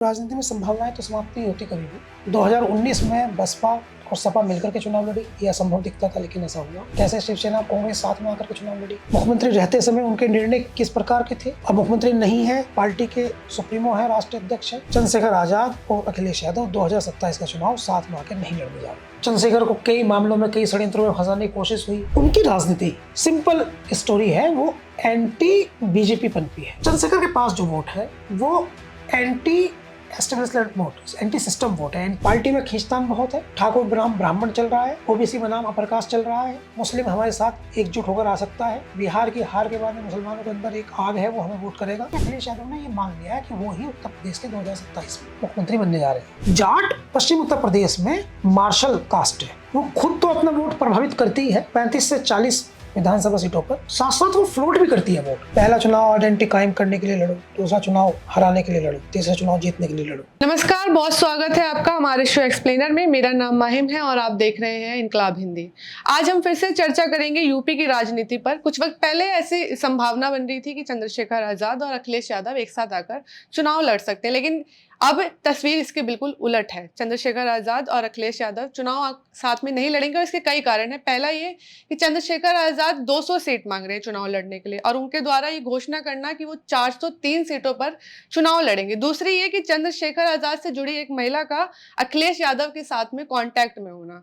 राजनीति में संभावनाएं तो समाप्त नहीं होती कभी भी। 2019 में बसपा और सपा मिलकर के चुनाव लड़ी, यह असंभव दिखता था लेकिन ऐसा हुआ। कैसे शिवसेना कांग्रेस साथ में आकर के चुनाव लड़ी। मुख्यमंत्री रहते समय उनके निर्णय किस प्रकार के थे। अब मुख्यमंत्री नहीं है, पार्टी के सुप्रीमो है, राष्ट्रीय अध्यक्ष है चंद्रशेखर आजाद और अखिलेश यादव 2027 का चुनाव साथ में आकर नहीं लड़ने जा रहे। चंद्रशेखर को कई मामलों में कई षड्यंत्रों में फंसाने की कोशिश हुई। उनकी राजनीति सिंपल स्टोरी है, वो एंटी बीजेपी पनपी है। चंद्रशेखर के पास जो वोट है वो anti establishment vote, anti system vote है। पार्टी में खींचतान बहुत है। ठाकुर बनाम ब्राह्मण चल रहा है, ओबीसी बनाम अपर कास्ट चल रहा है। मुस्लिम हमारे साथ एकजुट होकर आ सकता है। बिहार की हार के बाद में मुसलमानों के अंदर एक आग है, वो हमें वोट करेगा। अखिलेश यादव ने ये मान लिया है कि वो ही उत्तर प्रदेश के 2027 में मुख्यमंत्री बनने जा रहे हैं। जाट पश्चिम उत्तर प्रदेश में मार्शल कास्ट है, वो खुद तो अपना वोट प्रभावित करती है 35 से 40 विधानसभा सीटों पर, साथ साथ वो फ्लोट भी करती है वोट। पहला चुनाव आइडेंटिटी कायम करने के लिए लड़ो, दूसरा चुनाव हराने के लिए लड़ो, तीसरा चुनाव जीतने के लिए लड़ो। नमस्कार, बहुत स्वागत है आपका हमारे शो एक्सप्लेनर में। मेरा नाम माहिम है और आप देख रहे हैं इनकलाब हिंदी। आज हम फिर से चर्चा करेंगे यूपी की राजनीति पर। कुछ वक्त पहले ऐसी संभावना बन रही थी कि चंद्रशेखर आजाद और अखिलेश यादव एक साथ आकर चुनाव लड़ सकते हैं, लेकिन अब तस्वीर इसके बिल्कुल उलट है। चंद्रशेखर आजाद और अखिलेश यादव चुनाव साथ में नहीं लड़ेंगे और इसके कई कारण हैं। पहला ये कि चंद्रशेखर आजाद 200 सीट मांग रहे हैं चुनाव लड़ने के लिए और उनके द्वारा ये घोषणा करना कि वो 403 सीटों पर चुनाव लड़ेंगे। दूसरी ये कि चंद्रशेखर आजाद से जुड़ी एक महिला का अखिलेश यादव के साथ में कांटेक्ट में होना।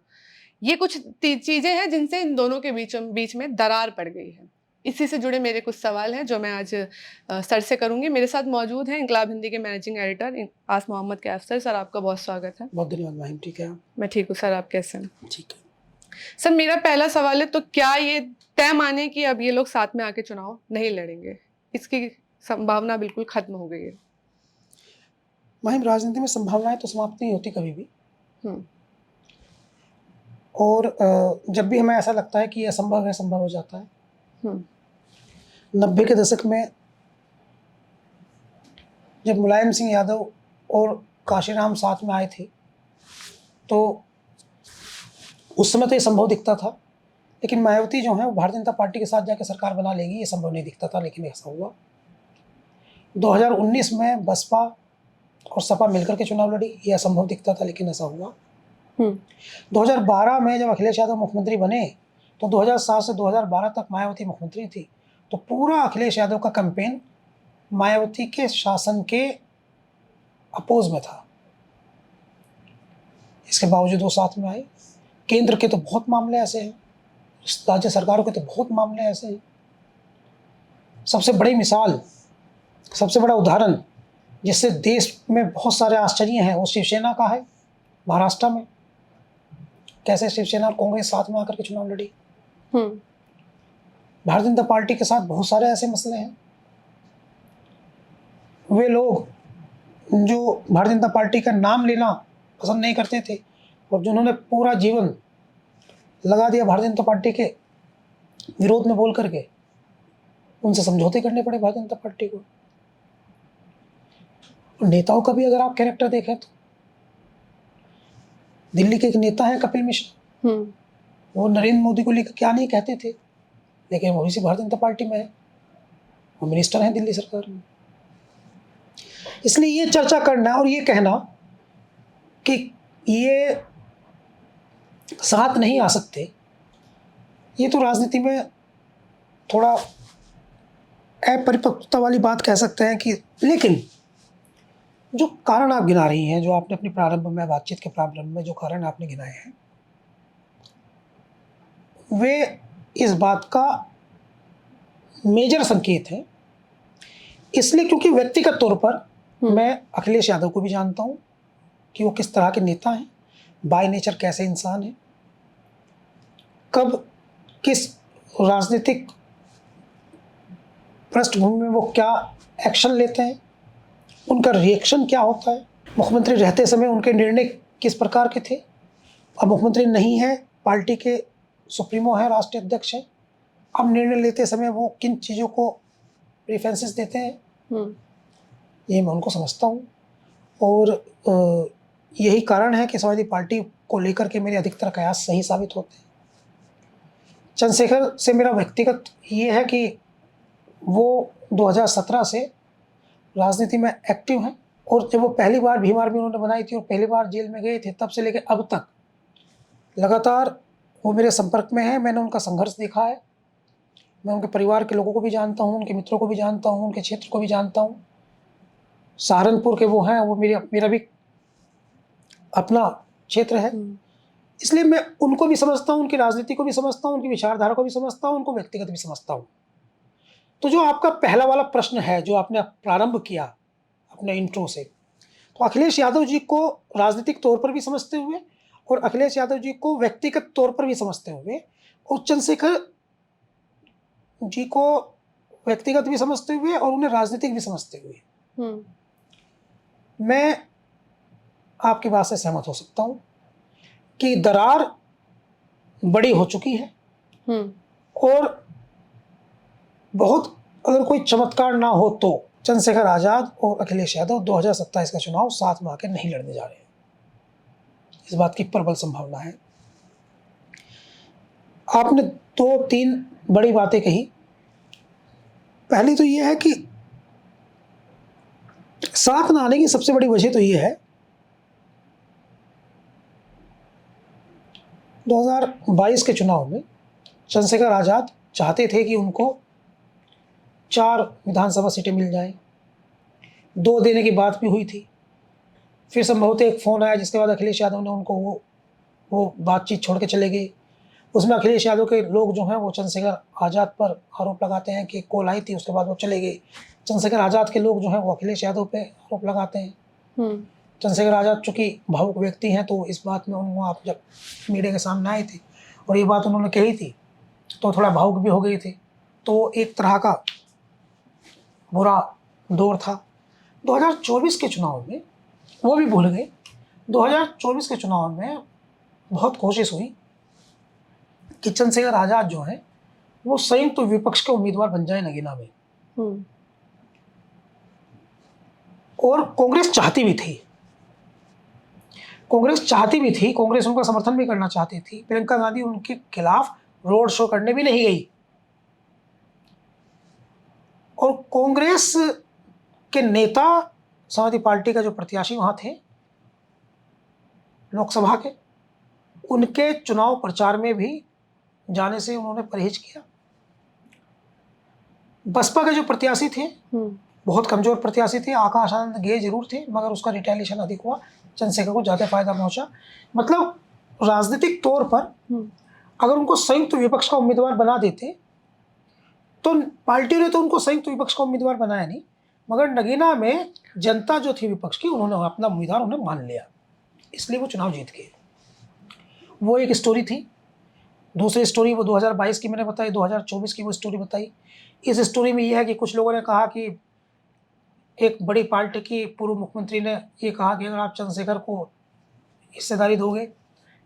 ये कुछ चीजें हैं जिनसे इन दोनों के बीच में दरार पड़ गई है। इसी से जुड़े मेरे कुछ सवाल हैं जो मैं आज सर से करूंगी। मेरे साथ मौजूद हैं इनकलाब हिंदी के मैनेजिंग एडिटर आस मोहम्मद कैफ सर। सर, आपका बहुत स्वागत है। बहुत धन्यवाद माहिम। ठीक है, मैं ठीक हूँ सर, आप कैसे हैं? ठीक है सर, मेरा पहला सवाल है, तो क्या ये तय माने कि अब ये लोग साथ में आके चुनाव नहीं लड़ेंगे, इसकी संभावना बिल्कुल खत्म हो गई है? माहिम, राजनीति में संभावनाएं तो समाप्त नहीं होती कभी भी। और जब भी हमें ऐसा लगता है कि यह असंभव है, संभव हो जाता है। 90 के दशक में जब मुलायम सिंह यादव और काशीराम साथ में आए थे तो उस समय तो ये संभव दिखता था, लेकिन मायावती जो है वो भारतीय जनता पार्टी के साथ जाकर सरकार बना लेगी, ये संभव नहीं दिखता था, लेकिन ऐसा हुआ। 2019 में बसपा और सपा मिलकर के चुनाव लड़ी, ये असंभव दिखता था, लेकिन ऐसा हुआ। 2012 में जब अखिलेश यादव मुख्यमंत्री बने तो 2007 से 2012 तक मायावती मुख्यमंत्री थी, तो पूरा अखिलेश यादव का कैंपेन मायावती के शासन के अपोज में था। इसके बावजूद वो साथ में आए। केंद्र के तो बहुत मामले ऐसे हैं, राज्य सरकारों के तो बहुत मामले ऐसे हैं। सबसे बड़ी मिसाल, सबसे बड़ा उदाहरण जिससे देश में बहुत सारे आश्चर्य हैं, वो शिवसेना का है। महाराष्ट्र में कैसे शिवसेना और कांग्रेस साथ में आकर के चुनाव लड़ी। भारतीय जनता पार्टी के साथ बहुत सारे ऐसे मसले हैं। वे लोग जो भारतीय जनता पार्टी का नाम लेना पसंद नहीं करते थे और जिन्होंने पूरा जीवन लगा दिया भारतीय जनता पार्टी के विरोध में बोल करके, उनसे समझौते करने पड़े भारतीय जनता पार्टी को। और नेताओं का भी अगर आप कैरेक्टर देखें तो दिल्ली के एक नेता हैं कपिल मिश्रा, वो नरेंद्र मोदी को लेकर क्या नहीं कहते थे, लेकिन वो इसी भारतीय जनता पार्टी में है, वो मिनिस्टर हैं दिल्ली सरकार में। इसलिए ये चर्चा करना और ये कहना कि ये साथ नहीं आ सकते, ये तो राजनीति में थोड़ा अपरिपक्वता वाली बात कह सकते हैं कि, लेकिन जो कारण आप गिना रही हैं, जो आपने अपनी प्रारंभ में बातचीत के प्रारंभ में जो कारण आपने गिनाए हैं, वे इस बात का मेजर संकेत है। इसलिए क्योंकि व्यक्तिगत तौर पर मैं अखिलेश यादव को भी जानता हूं कि वो किस तरह के नेता हैं, बाय नेचर कैसे इंसान हैं, कब किस राजनीतिक पृष्ठभूमि में वो क्या एक्शन लेते हैं, उनका रिएक्शन क्या होता है। मुख्यमंत्री रहते समय उनके निर्णय किस प्रकार के थे। अब मुख्यमंत्री नहीं है, पार्टी के सुप्रीमो है, राष्ट्रीय अध्यक्ष है, अब निर्णय लेते समय वो किन चीज़ों को प्रेफरेंसेस देते हैं, ये मैं उनको समझता हूँ। और यही कारण है कि समाजवादी पार्टी को लेकर के मेरे अधिकतर कयास सही साबित होते हैं। चंद्रशेखर से मेरा व्यक्तिगत ये है कि वो 2017 से राजनीति में एक्टिव हैं और जब वो पहली बार भीम आर्मी उन्होंने बनाई थी और पहली बार जेल में गए थे, तब से लेकर अब तक लगातार वो मेरे संपर्क में है। मैंने उनका संघर्ष देखा है। मैं उनके परिवार के लोगों को भी जानता हूँ, उनके मित्रों को भी जानता हूँ, उनके क्षेत्र को भी जानता हूँ। सहारनपुर के वो हैं, वो मेरा भी अपना क्षेत्र है। इसलिए मैं उनको भी समझता हूँ, उनकी राजनीति को भी समझता हूँ, उनकी विचारधारा को भी समझता हूँ, उनको व्यक्तिगत भी समझता हूँ। तो जो आपका पहला वाला प्रश्न है, जो आपने प्रारंभ किया अपने इंट्रो से, तो अखिलेश यादव जी को राजनीतिक तौर पर भी समझते हुए और अखिलेश यादव जी को व्यक्तिगत तौर पर भी समझते हुए और चंद्रशेखर जी को व्यक्तिगत भी समझते हुए और उन्हें राजनीतिक भी समझते हुए मैं आपकी बात से सहमत हो सकता हूँ कि दरार बड़ी हो चुकी है और बहुत अगर कोई चमत्कार ना हो तो चंद्रशेखर आजाद और अखिलेश यादव 2027 का चुनाव साथ में आकर नहीं लड़ने जा रहे हैं। इस बात की प्रबल संभावना है। आपने 2-3 बड़ी बातें कही। पहली तो यह है कि साथ न आने की सबसे बड़ी वजह तो यह है 2022 के चुनाव में चंद्रशेखर आजाद चाहते थे कि उनको 4 विधानसभा सीटें मिल जाएं। 2 देने की बात भी हुई थी। फिर संभवतः एक फ़ोन आया जिसके बाद अखिलेश यादव ने उनको वो बातचीत छोड़ के चले गए। उसमें अखिलेश यादव के लोग जो हैं वो चंद्रशेखर आज़ाद पर आरोप लगाते हैं कि कॉल आई थी, उसके बाद वो चले गए। चंद्रशेखर आज़ाद के लोग जो हैं वो अखिलेश यादव पे आरोप लगाते हैं। चंद्रशेखर आज़ाद चूँकि भावुक व्यक्ति हैं तो इस बात में उन्होंने आप जब मीडिया के सामने आए थे और ये बात उन्होंने कही थी तो थोड़ा भावुक भी हो गए थे। तो एक तरह का बुरा दौर था। 2024 के चुनाव में वो भी भूल गए। 2024 के चुनाव में बहुत कोशिश हुई कि चंद्रशेखर आज़ाद जो हैं वो संयुक्त विपक्ष के उम्मीदवार बन जाए नगीना में। और कांग्रेस चाहती भी थी, कांग्रेस उनका समर्थन भी करना चाहती थी। प्रियंका गांधी उनके खिलाफ रोड शो करने भी नहीं गई। और कांग्रेस के नेता, समाजवादी पार्टी का जो प्रत्याशी वहां थे लोकसभा के, उनके चुनाव प्रचार में भी जाने से उन्होंने परहेज किया। बसपा के जो प्रत्याशी थे बहुत कमजोर प्रत्याशी थे। आकाश आनंद गए जरूर थे मगर उसका रिटेलिएशन अधिक हुआ, चंद्रशेखर को ज़्यादा फायदा पहुंचा। मतलब राजनीतिक तौर पर अगर उनको संयुक्त विपक्ष का उम्मीदवार बना देते तो पार्टी ने तो उनको संयुक्त विपक्ष का उम्मीदवार बनाया नहीं, मगर नगीना में जनता जो थी विपक्ष की, उन्होंने अपना उम्मीदवार उन्हें मान लिया, इसलिए वो चुनाव जीत गए। वो एक स्टोरी थी। दूसरी स्टोरी वो 2022 की मैंने बताई, 2024 की वो स्टोरी बताई। इस स्टोरी में यह है कि कुछ लोगों ने कहा कि एक बड़ी पार्टी की पूर्व मुख्यमंत्री ने ये कहा कि अगर आप चंद्रशेखर को हिस्सेदारी दोगे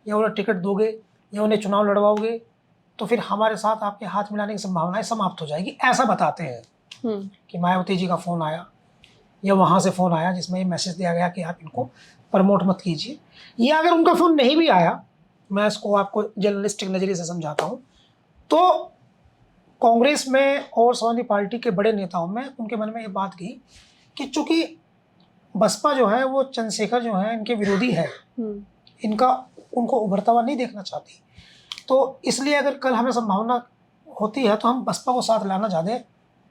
या उन्हें टिकट दोगे या उन्हें चुनाव लड़वाओगे तो फिर हमारे साथ आपके हाथ मिलाने की संभावनाएं समाप्त हो जाएगी। ऐसा बताते हैं कि मायावती जी का फ़ोन आया या वहाँ से फ़ोन आया जिसमें ये मैसेज दिया गया कि आप इनको प्रमोट मत कीजिए। या अगर उनका फ़ोन नहीं भी आया, मैं इसको आपको जर्नलिस्टिक नज़रिए से समझाता हूँ, तो कांग्रेस में और समाजवादी पार्टी के बड़े नेताओं में उनके मन में ये बात गई कि चूँकि बसपा जो है वो चंद्रशेखर जो है इनके विरोधी है, उनको उभरता हुआ नहीं देखना चाहती, तो इसलिए अगर कल हमें संभावना होती है तो हम बसपा को साथ लाना ज़्यादा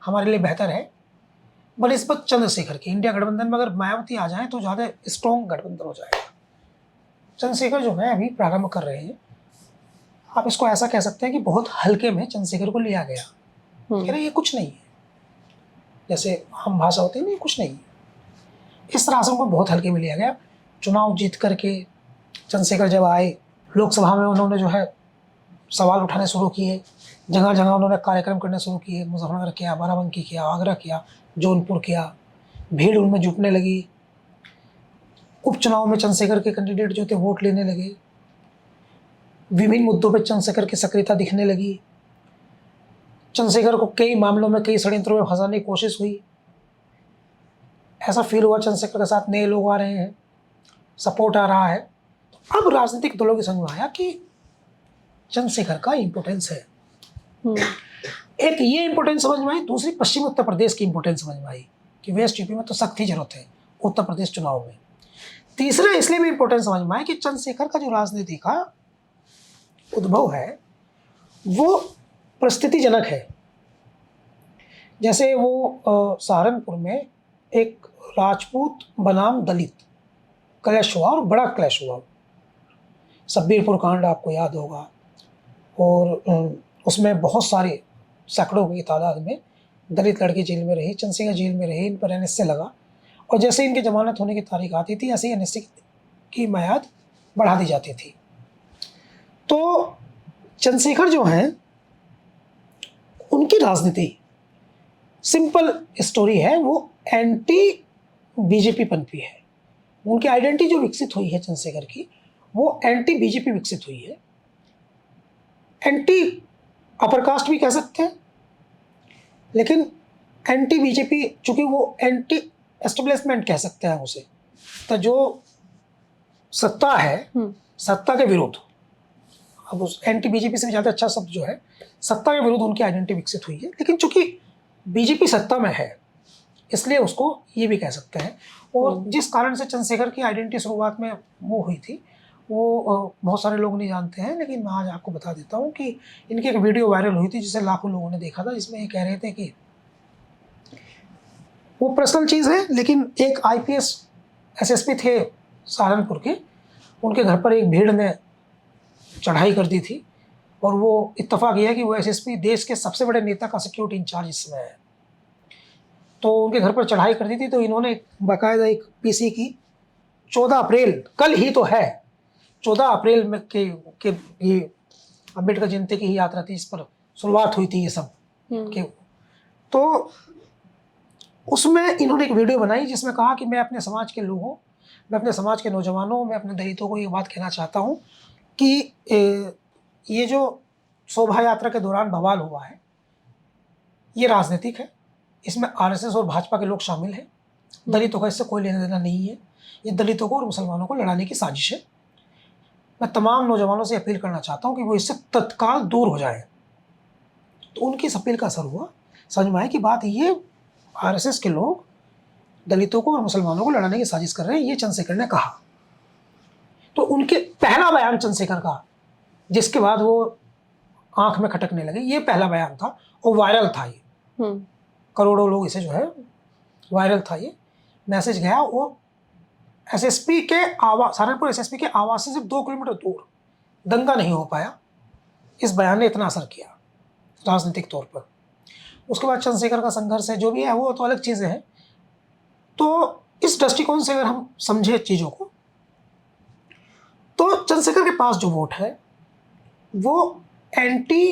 हमारे लिए बेहतर है बनिस्बत चंद्रशेखर की। इंडिया गठबंधन में अगर मायावती आ जाए तो ज़्यादा स्ट्रॉन्ग गठबंधन हो जाएगा। चंद्रशेखर जो है अभी प्रारंभ कर रहे हैं, आप इसको ऐसा कह सकते हैं कि बहुत हल्के में चंद्रशेखर को लिया गया। कह रहे ये कुछ नहीं है, जैसे हम भाषा होती है ना, ये कुछ नहीं है, इस तरह से उनको बहुत हल्के में लिया गया। चुनाव जीत करके चंद्रशेखर जब आए लोकसभा में, उन्होंने जो है सवाल उठाने शुरू किए, जगह जगह उन्होंने कार्यक्रम करने शुरू किए। मुजफ्फरनगर किया, बाराबंकी किया, आगरा किया, जौनपुर किया, भीड़ उनमें जुटने लगी। उपचुनाव में चंद्रशेखर के कैंडिडेट जो थे वोट लेने लगे। विभिन्न मुद्दों पर चंद्रशेखर की सक्रियता दिखने लगी। चंद्रशेखर को कई मामलों में कई षड्यंत्रों में फंसाने की कोशिश हुई। ऐसा फील हुआ चंद्रशेखर के साथ नए लोग आ रहे हैं, सपोर्ट आ रहा है। अब राजनीतिक दलों की समझ में आया कि चंद्रशेखर का इम्पोर्टेंस है। एक ये इम्पोर्टेंस समझ में आई, दूसरी पश्चिमी उत्तर प्रदेश की इम्पोर्टेंस समझ में आई कि वेस्ट यूपी में तो सख्त ही जरूरत है। उत्तर प्रदेश चुनाव में। तीसरा इसलिए भी इंपॉर्टेंट समझ में आया कि चंद्रशेखर का जो राजनीति का उद्भव है वो परिस्थितिजनक है। जैसे वो सहारनपुर में एक राजपूत बनाम दलित क्लैश हुआ और बड़ा क्लैश हुआ। सब्बीरपुर कांड आपको याद होगा, और उसमें बहुत सारे सैकड़ों की तादाद में दलित लड़की जेल में रही, चंद्रशेखर जेल में रही, इन पर एनएसए लगा, और जैसे इनकी जमानत होने की तारीख आती थी ऐसे ही एनएसए की मियाद बढ़ा दी जाती थी। तो चंद्रशेखर जो हैं उनकी राजनीति सिंपल स्टोरी है, वो एंटी बीजेपी पनपी है। उनकी आइडेंटिटी जो विकसित हुई है चंद्रशेखर की, वो एंटी बीजेपी विकसित हुई है। एंटी अपर कास्ट भी कह सकते हैं, लेकिन एंटी बीजेपी, चूंकि वो एंटी एस्टेब्लिशमेंट कह सकते हैं उसे, तो जो सत्ता है, सत्ता के विरुद्ध, अब उस एंटी बीजेपी से भी ज़्यादा अच्छा शब्द जो है, सत्ता के विरुद्ध उनकी आइडेंटिटी विकसित हुई है। लेकिन चूंकि बीजेपी सत्ता में है इसलिए उसको ये भी कह सकते हैं। और जिस कारण से चंद्रशेखर की आइडेंटिटी शुरुआत में वो हुई थी, वो बहुत सारे लोग नहीं जानते हैं, लेकिन मैं आज आपको बता देता हूँ कि इनकी एक वीडियो वायरल हुई थी जिसे लाखों लोगों ने देखा था, जिसमें ये कह रहे थे कि वो पर्सनल चीज़ है, लेकिन एक आईपीएस एसएसपी थे सहारनपुर के, उनके घर पर एक भीड़ ने चढ़ाई कर दी थी, और वो इत्तेफाक यह है कि वो एसएसपी देश के सबसे बड़े नेता का सिक्योरिटी इंचार्ज इसमें है। तो उनके घर पर चढ़ाई कर दी थी, तो इन्होंने बाकायदा एक पीसी की 14 अप्रैल, कल ही तो है, 14 अप्रैल में के ये अम्बेडकर जयंती की ही यात्रा थी, इस पर शुरुआत हुई थी ये सब के। तो उसमें इन्होंने एक वीडियो बनाई जिसमें कहा कि मैं अपने समाज के लोगों, मैं अपने समाज के नौजवानों, मैं अपने दलितों को ये बात कहना चाहता हूँ कि ये जो शोभा यात्रा के दौरान बवाल हुआ है ये राजनीतिक है, इसमें आरएसएस और भाजपा के लोग शामिल हैं, दलितों का इससे कोई लेना देना नहीं है, ये दलितों को और मुसलमानों को लड़ाने की साजिश है। मैं तमाम नौजवानों से अपील करना चाहता हूँ कि वो इससे तत्काल दूर हो जाए। तो उनकी इस अपील का असर हुआ, समझ में आया कि बात ये आरएसएस के लोग दलितों को और मुसलमानों को लड़ाने की साजिश कर रहे हैं, ये चंद्रशेखर ने कहा। तो उनके पहला बयान चंद्रशेखर का, जिसके बाद वो आंख में खटकने लगे, ये पहला बयान था और वायरल था ये, करोड़ों लोग इसे जो है वायरल था ये मैसेज गया। और एसएसपी के आवास, सहारनपुर एसएसपी के आवास से सिर्फ 2 किलोमीटर दूर दंगा नहीं हो पाया, इस बयान ने इतना असर किया राजनीतिक तौर पर। उसके बाद चंद्रशेखर का संघर्ष है, जो भी है वो तो अलग चीज़ें हैं। तो इस दृष्टिकोण से अगर हम समझे चीज़ों को, तो चंद्रशेखर के पास जो वोट है वो anti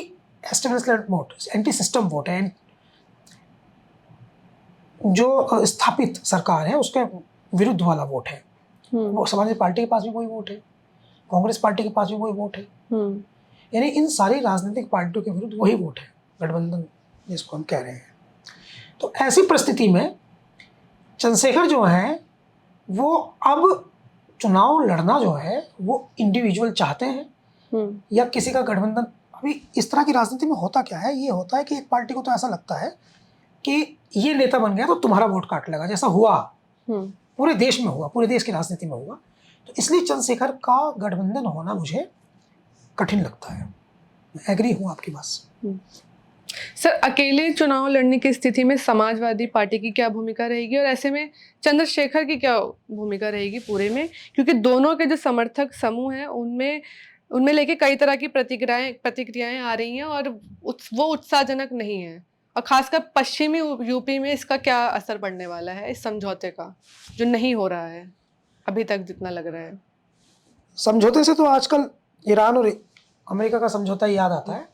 establishment vote, anti system vote है, जो स्थापित सरकार है उसके विरुद्ध वाला वोट है। वो समाजवादी पार्टी के पास भी वही वोट है, कांग्रेस पार्टी के पास भी वही वोट है, यानी इन सारी राजनीतिक पार्टियों के विरुद्ध वही वोट है, गठबंधन जिसको हम कह रहे हैं। तो ऐसी परिस्थिति में चंद्रशेखर जो हैं वो अब चुनाव लड़ना जो है वो इंडिविजुअल चाहते हैं या किसी का गठबंधन। अभी इस तरह की राजनीति में होता क्या है, ये होता है कि एक पार्टी को तो ऐसा लगता है कि ये नेता बन गया तो तुम्हारा वोट काट लेगा, जैसा हुआ पूरे देश में हुआ, पूरे देश की राजनीति में हुआ। तो इसलिए चंद्रशेखर का गठबंधन होना मुझे कठिन लगता है। मैं एग्री हूँ आपकी बात से। सर, अकेले चुनाव लड़ने की स्थिति में समाजवादी पार्टी की क्या भूमिका रहेगी, और ऐसे में चंद्रशेखर की क्या भूमिका रहेगी पूरे में, क्योंकि दोनों के जो समर्थक समूह हैं उनमें लेके कई तरह की प्रतिक्रियाएं आ रही हैं और वो उत्साहजनक नहीं है, और खासकर पश्चिमी यूपी में इसका क्या असर पड़ने वाला है इस समझौते का, जो नहीं हो रहा है अभी तक जितना लग रहा है। समझौते से तो आजकल ईरान और अमेरिका का समझौता ही याद आता है,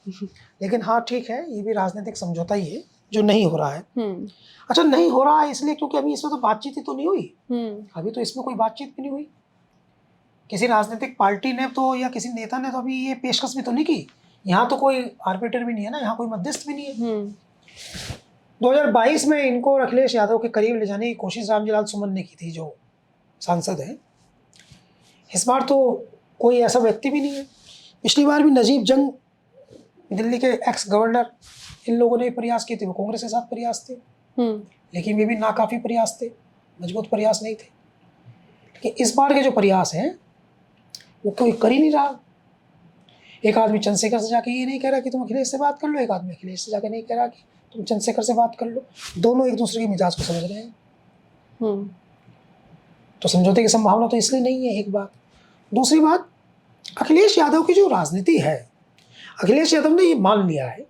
लेकिन हाँ ठीक है, ये भी राजनीतिक समझौता ही है जो नहीं हो रहा है। अच्छा, नहीं हो रहा है इसलिए क्योंकि अभी इसमें तो बातचीत ही तो नहीं हुई, अभी तो इसमें कोई बातचीत भी नहीं हुई। किसी राजनीतिक पार्टी ने तो या किसी नेता ने तो अभी ये पेशकश भी तो नहीं की, यहाँ तो कोई आर्बिटर भी नहीं है ना, यहाँ कोई मध्यस्थ भी नहीं है। 2022 में इनको अखिलेश यादव के करीब ले जाने की कोशिश रामजीलाल सुमन ने की थी, जो सांसद है। इस बार तो कोई ऐसा व्यक्ति भी नहीं है। पिछली बार भी नजीब जंग, दिल्ली के एक्स गवर्नर, इन लोगों ने प्रयास किए थे, वो कांग्रेस के साथ प्रयास थे, लेकिन वे भी नाकाफी प्रयास थे। मजबूत प्रयास नहीं थे। कि इस बार के जो प्रयास हैं वो कोई कर ही नहीं रहा। एक आदमी चंद्रशेखर से जाके ये नहीं कह रहा कि तुम अखिलेश से बात कर लो, एक आदमी अखिलेश से जाके नहीं कह रहा कि तुम चंद्रशेखर से बात कर लो। दोनों एक दूसरे के मिजाज को समझ रहे हैं। तो समझौते की संभावना तो इसलिए नहीं है, एक बात। दूसरी बात, अखिलेश यादव की जो राजनीति है, अखिलेश यादव ने ये मान लिया है,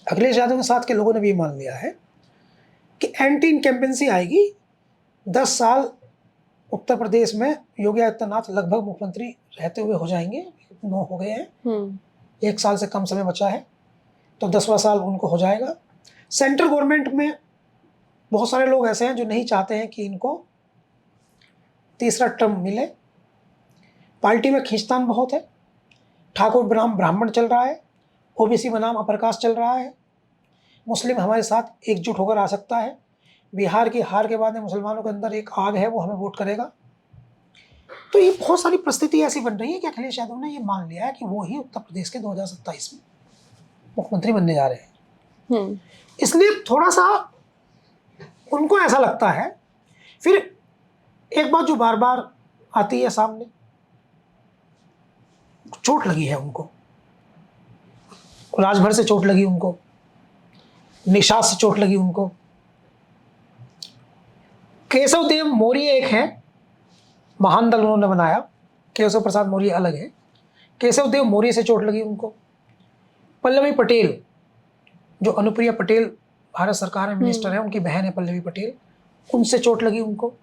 अखिलेश यादव के साथ के लोगों ने भी ये मान लिया है कि एंटी इनकम्बेंसी आएगी। 10 साल उत्तर प्रदेश में योगी आदित्यनाथ लगभग मुख्यमंत्री रहते हुए हो जाएंगे, 9 हो गए हैं, 1 साल से कम समय बचा है, तो 10वां साल उनको हो जाएगा। सेंट्रल गवर्नमेंट में बहुत सारे लोग ऐसे हैं जो नहीं चाहते हैं कि इनको तीसरा टर्म मिले। पार्टी में खींचतान बहुत है, ठाकुर बनाम ब्राह्मण चल रहा है, ओबीसी बनाम अप्रकाश चल रहा है, मुस्लिम हमारे साथ एकजुट होकर आ सकता है, बिहार की हार के बाद में मुसलमानों के अंदर एक आग है, वो हमें वोट करेगा। तो ये बहुत सारी परिस्थिति ऐसी बन रही है कि अखिलेश यादव ने ये मान लिया है कि वो ही उत्तर प्रदेश के 2027 में मुख्यमंत्री बनने जा रहे हैं। इसलिए थोड़ा सा उनको ऐसा लगता है। फिर एक बात जो बार बार आती है सामने, चोट लगी है उनको, राजभर से चोट लगी उनको, निषाद से चोट लगी उनको। केशव देव मौर्य एक है, महान दल उन्होंने बनाया, केशव प्रसाद मौर्य अलग है। केशव देव मौर्य से चोट लगी उनको। पल्लवी पटेल, जो अनुप्रिया पटेल भारत सरकार में मिनिस्टर है, उनकी बहन है पल्लवी पटेल, उनसे चोट लगी उनको।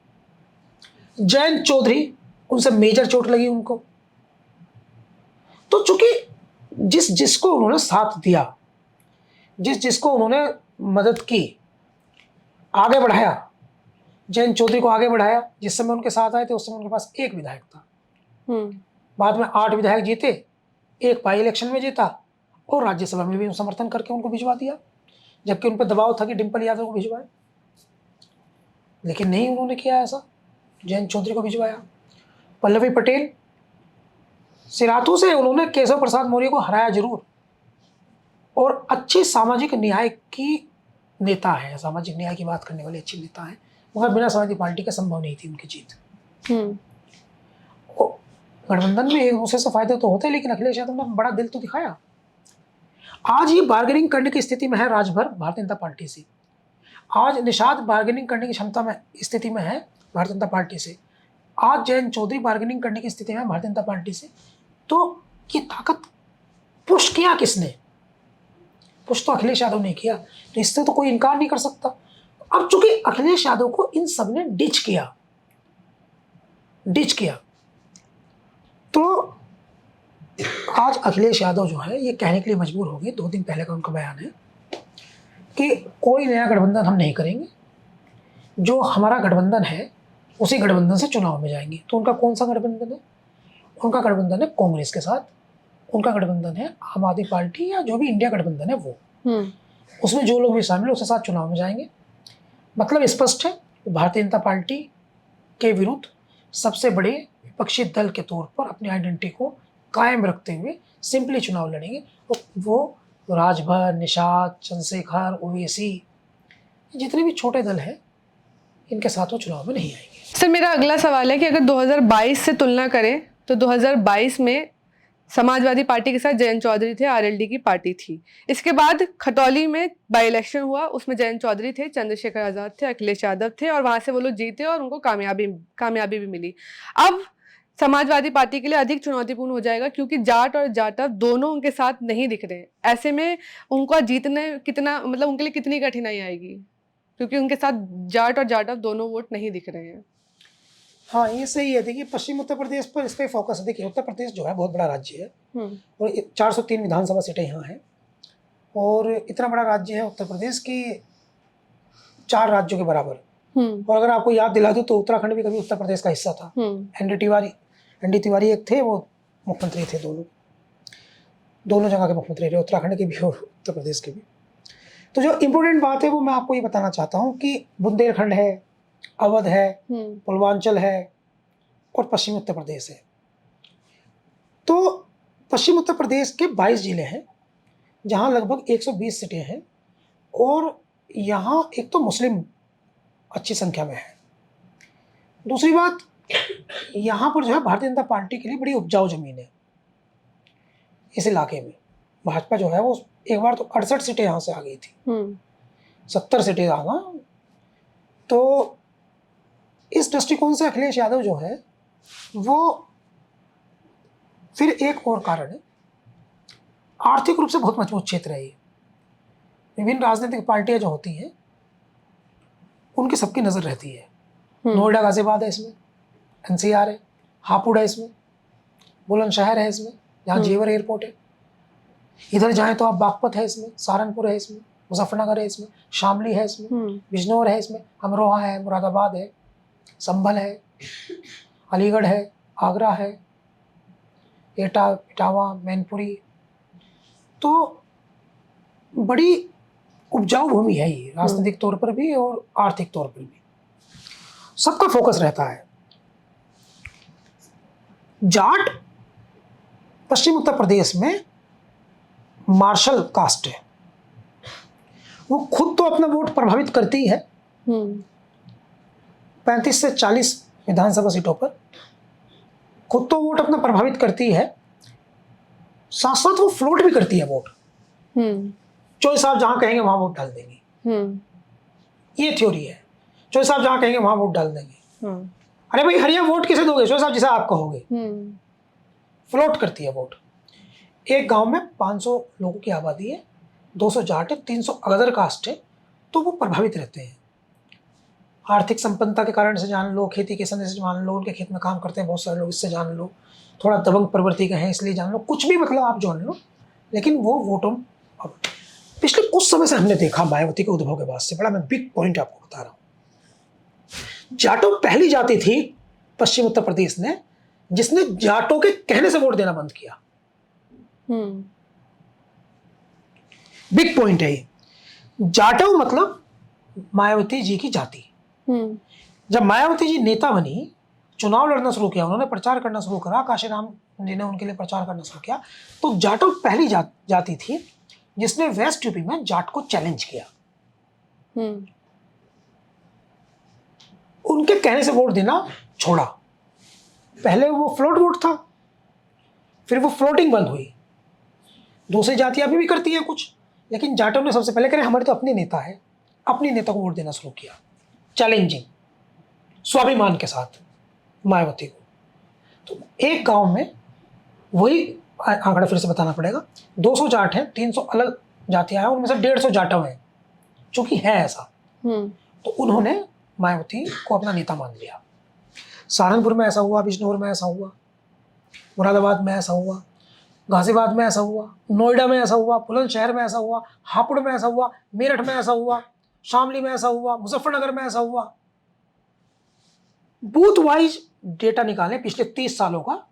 जयंत चौधरी, उनसे मेजर चोट लगी उनको। तो चूंकि जिसको उन्होंने साथ दिया, जिसको उन्होंने मदद की, आगे बढ़ाया, जयंत चौधरी को आगे बढ़ाया, जिस समय उनके साथ आए थे उस समय उनके पास एक विधायक था। बाद में 8 विधायक जीते, एक बाई इलेक्शन में जीता और राज्यसभा में भी समर्थन करके उनको भिजवा दिया, जबकि उन पर दबाव था कि डिंपल यादव को भिजवाए, लेकिन नहीं, उन्होंने किया ऐसा, जयंत चौधरी को भिजवाया। पल्लवी पटेल सिराथू से उन्होंने केशव प्रसाद मौर्य को हराया जरूर, और अच्छी सामाजिक न्याय की नेता है, सामाजिक न्याय की बात करने वाले अच्छी नेता है, मगर बिना समाजवादी पार्टी के संभव नहीं थी उनकी जीत। गठबंधन में एक दूसरे से फायदे तो होते, लेकिन अखिलेश यादव ने बड़ा दिल तो दिखाया। आज ये बार्गेनिंग करने की स्थिति में है राजभर भारतीय जनता पार्टी से। आज निषाद बार्गेनिंग करने की क्षमता में स्थिति में है भारतीय जनता पार्टी से। आज जयंत चौधरी बार्गेनिंग करने की स्थिति में है भारतीय जनता पार्टी से। तो ये ताकत पुश किया किसने? पुश तो अखिलेश यादव ने किया, तो इससे तो कोई इनकार नहीं कर सकता। अब चूंकि अखिलेश यादव को इन सब ने डिच किया, तो आज अखिलेश यादव जो है ये कहने के लिए मजबूर हो गए, 2 दिन पहले का उनका बयान है कि कोई नया गठबंधन हम नहीं करेंगे, जो हमारा गठबंधन है उसी गठबंधन से चुनाव में जाएंगे। तो उनका कौन सा गठबंधन है? उनका गठबंधन है कांग्रेस के साथ, उनका गठबंधन है आम आदमी पार्टी या जो भी इंडिया गठबंधन है वो, उसमें जो लोग भी शामिल है उसके साथ चुनाव में जाएंगे। मतलब स्पष्ट है, भारतीय जनता पार्टी के विरुद्ध सबसे बड़े विपक्षी दल के तौर पर अपनी आइडेंटिटी को कायम रखते हुए सिंपली चुनाव लड़ेंगे। वो राजभर, निषाद, चंद्रशेखर, ओवैसी, जितने भी छोटे दल हैं, इनके साथ वो चुनाव में नहीं आएंगे। सर, मेरा अगला सवाल है कि अगर 2022 से तुलना करें तो 2022 में समाजवादी पार्टी के साथ जयंत चौधरी थे, आरएलडी की पार्टी थी। इसके बाद खतौली में बाई इलेक्शन हुआ, उसमें जयंत चौधरी थे, चंद्रशेखर आजाद थे, अखिलेश यादव थे, और वहां से वो लोग जीते और उनको कामयाबी भी मिली। अब समाजवादी पार्टी के लिए अधिक चुनौतीपूर्ण हो जाएगा, क्योंकि जाट और जाटव दोनों उनके साथ नहीं दिख रहे हैं। ऐसे में उनका जीतने कितना, मतलब उनके लिए कितनी कठिनाई आएगी, क्योंकि उनके साथ जाट और जाटव दोनों वोट नहीं दिख रहे हैं। हाँ, ये सही है। देखिए, पश्चिम उत्तर प्रदेश पर इस पर फोकस है। देखिए, उत्तर प्रदेश जो है बहुत बड़ा राज्य है और 403 विधानसभा सीटें यहाँ हैं, और इतना बड़ा राज्य है उत्तर प्रदेश की 4 राज्यों के बराबर। और अगर आपको याद दिला दूं तो उत्तराखंड भी कभी उत्तर प्रदेश का हिस्सा था। एनडी तिवारी एक थे, वो मुख्यमंत्री थे, दोनों जगह के मुख्यमंत्री रहे, उत्तराखंड के भी और उत्तर प्रदेश के भी। तो जो इम्पोर्टेंट बात है वो मैं आपको ये बताना चाहता हूँ कि बुंदेलखंड है, अवध है, पूर्वांचल है और पश्चिमी उत्तर प्रदेश है। तो पश्चिम उत्तर प्रदेश के 22 जिले हैं जहां लगभग 120 सीटें हैं, और यहाँ एक तो मुस्लिम अच्छी संख्या में है। दूसरी बात, यहाँ पर जो है भारतीय जनता पार्टी के लिए बड़ी उपजाऊ जमीन है इस इलाके में। भाजपा जो है वो एक बार तो 68 सीटें यहाँ से आ गई थी, 70 सीटें आ गई। तो इस दृष्टिकोण से अखिलेश यादव जो है वो, फिर एक और कारण है, आर्थिक रूप से बहुत मजबूत क्षेत्र है ये। विभिन्न राजनीतिक पार्टियां जो होती हैं उनकी सबकी नजर रहती है। नोएडा गाजियाबाद है इसमें, एनसीआर है, हापुड़ है इसमें, बुलंदशहर है इसमें जहाँ जेवर एयरपोर्ट है। इधर जाएं तो आप बागपत है इसमें, सहारनपुर है इसमें, मुजफ्फरनगर है इसमें, शामली है इसमें, बिजनौर है इसमें, अमरोहा है, मुरादाबाद है, संभल है, अलीगढ़ है, आगरा है, एटा, इटावा, मैनपुरी। तो बड़ी उपजाऊ भूमि है ये, राजनीतिक तौर पर भी और आर्थिक तौर पर भी। सबका फोकस रहता है। जाट पश्चिम उत्तर प्रदेश में मार्शल कास्ट है। वो खुद तो अपना वोट प्रभावित करती है 35 से 40 विधानसभा सीटों पर, खुद तो वोट अपना प्रभावित करती है, साथ साथ वो फ्लोट भी करती है वोट। चौधरी साहब जहां कहेंगे वहां वोट डाल देंगे, ये थ्योरी है। चौधरी साहब जहां कहेंगे वहां वोट डाल देंगे। अरे भाई हरिया वोट किसे दोगे? चौधरी साहब जिसे आप कहोगे। फ्लोट करती है वोट। एक गांव में 500 लोगों की आबादी है, 200 जाट है, 300 अदर कास्ट है, तो वो प्रभावित रहते हैं। आर्थिक संपन्नता के कारण से जान लो, खेती किसान से जान लो, उनके खेत में काम करते हैं बहुत सारे लोग, इससे जान लो, थोड़ा दबंग प्रवृत्ति के हैं इसलिए जान लो, कुछ भी मतलब आप जान लो, लेकिन वो वोटों। पिछले कुछ समय से हमने देखा मायावती के उद्भव के बाद से, बड़ा मैं बिग पॉइंट आपको बता रहा हूं। जाटो पहली जाति थी पश्चिम उत्तर प्रदेश ने जिसने जाटों के कहने से वोट देना बंद किया। बिग पॉइंट है ये। जाटो मतलब मायावती जी की जाति। जब मायावती जी नेता बनी, चुनाव लड़ना शुरू किया, उन्होंने प्रचार करना शुरू करा, काशीराम जी ने उनके लिए प्रचार करना शुरू किया, तो जाटो पहली जाति थी जिसने वेस्ट यूपी में जाट को चैलेंज किया। उनके कहने से वोट देना छोड़ा। पहले वो फ्लोट वोट था, फिर वो फ्लोटिंग बंद हुई। दूसरी जातियां भी करती हैं कुछ, लेकिन जाटों ने सबसे पहले कहा हमारे तो अपने नेता है, अपने नेता को वोट देना शुरू किया, चैलेंजिंग, स्वाभिमान के साथ मायावती को। तो एक गांव में वही आंकड़ा फिर से बताना पड़ेगा, 200 जाट हैं, 300 अलग जातियां हैं, उनमें से 150 जाटव हैं, चूंकि है ऐसा। तो उन्होंने मायावती को अपना नेता मान लिया। सहारनपुर में ऐसा हुआ, बिजनौर में ऐसा हुआ, मुरादाबाद में ऐसा हुआ, गाजियाबाद में ऐसा हुआ, नोएडा में ऐसा हुआ, बुलंदशहर में ऐसा हुआ, हापुड़ में ऐसा हुआ, मेरठ में ऐसा हुआ, शामली में ऐसा हुआ, मुजफ्फरनगर में ऐसा हुआ। बूथ वाइज डेटा निकालें पिछले 30 सालों का,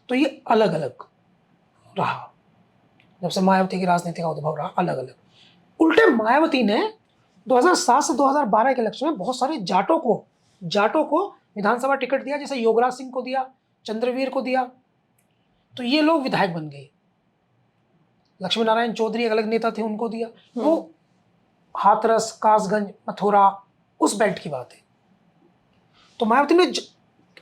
तो ये अलग अलग रहा। जब से मायावती की राजनीति का उद्भव रहा, अलग अलग। उल्टे मायावती ने 2007 से 2012 के इलेक्शन में बहुत सारे जाटों को विधानसभा टिकट दिया, जैसे योगराज सिंह को दिया, चंद्रवीर को दिया, तो ये लोग विधायक बन गए। लक्ष्मी नारायण चौधरी एक अलग नेता थे, उनको दिया। वो हाथरस, कासगंज, मथुरा, उस बेल्ट की बात है। तो मायावती ने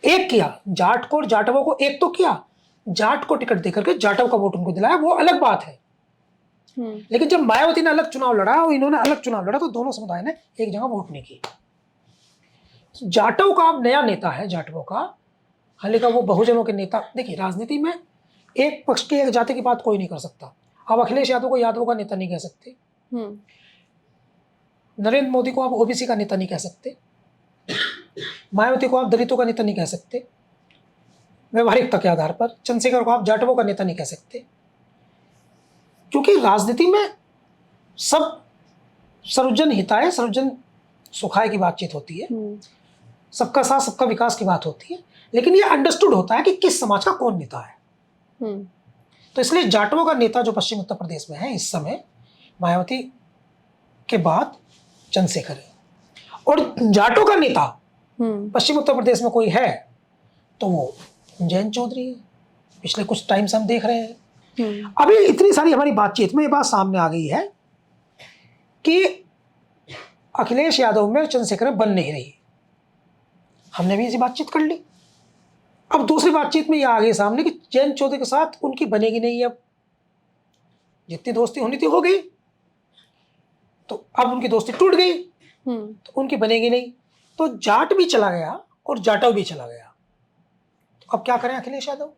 एक किया, जाट को और जाटवों को एक तो किया, जाट को टिकट देकर के जाटव का वोट उनको दिलाया, वो अलग बात है। लेकिन जब मायावती ने अलग चुनाव लड़ा और इन्होंने अलग चुनाव लड़ा, तो दोनों समुदाय ने एक जगह वोट नहीं की। जाटव का अब नया नेता है, जाटवों का, हालांकि वो बहुजनों के नेता। देखिए राजनीति में एक पक्ष की, एक जाति की बात कोई नहीं कर सकता। आप अखिलेश यादव को यादवों का नेता नहीं कह सकते, नरेंद्र मोदी को आप ओबीसी का नेता नहीं कह सकते, मायावती को आप दलितों का नेता नहीं कह सकते, व्यवहारिकता के आधार पर चंद्रशेखर को आप जाटवों का नेता नहीं कह सकते, क्योंकि राजनीति में सब सर्वजन हिताय, सर्वजन सुखाय की बातचीत होती है, सबका साथ सबका विकास की बात होती है, लेकिन ये अंडरस्टूड होता है कि किस समाज का कौन नेता है। तो इसलिए जाटवों का नेता जो पश्चिम उत्तर प्रदेश में है इस समय, मायावती के बाद चंद्रशेखर है। और जाटों का नेता पश्चिम उत्तर प्रदेश में कोई है तो वो जयंत चौधरी है। पिछले कुछ टाइम से हम देख रहे हैं। अभी इतनी सारी हमारी बातचीत में ये बात सामने आ गई है कि अखिलेश यादव में चंद्रशेखर में बन नहीं रही। हमने भी ऐसी बातचीत कर ली। अब दूसरी बातचीत में ये आ गई सामने कि जयंत चौधरी के साथ उनकी बनेगी नहीं। अब जितनी दोस्ती होनी थी हो गई, तो अब उनकी दोस्ती टूट गई, तो उनकी बनेगी नहीं। तो जाट भी चला गया और जाटव भी चला गया। तो अब क्या करें अखिलेश यादव?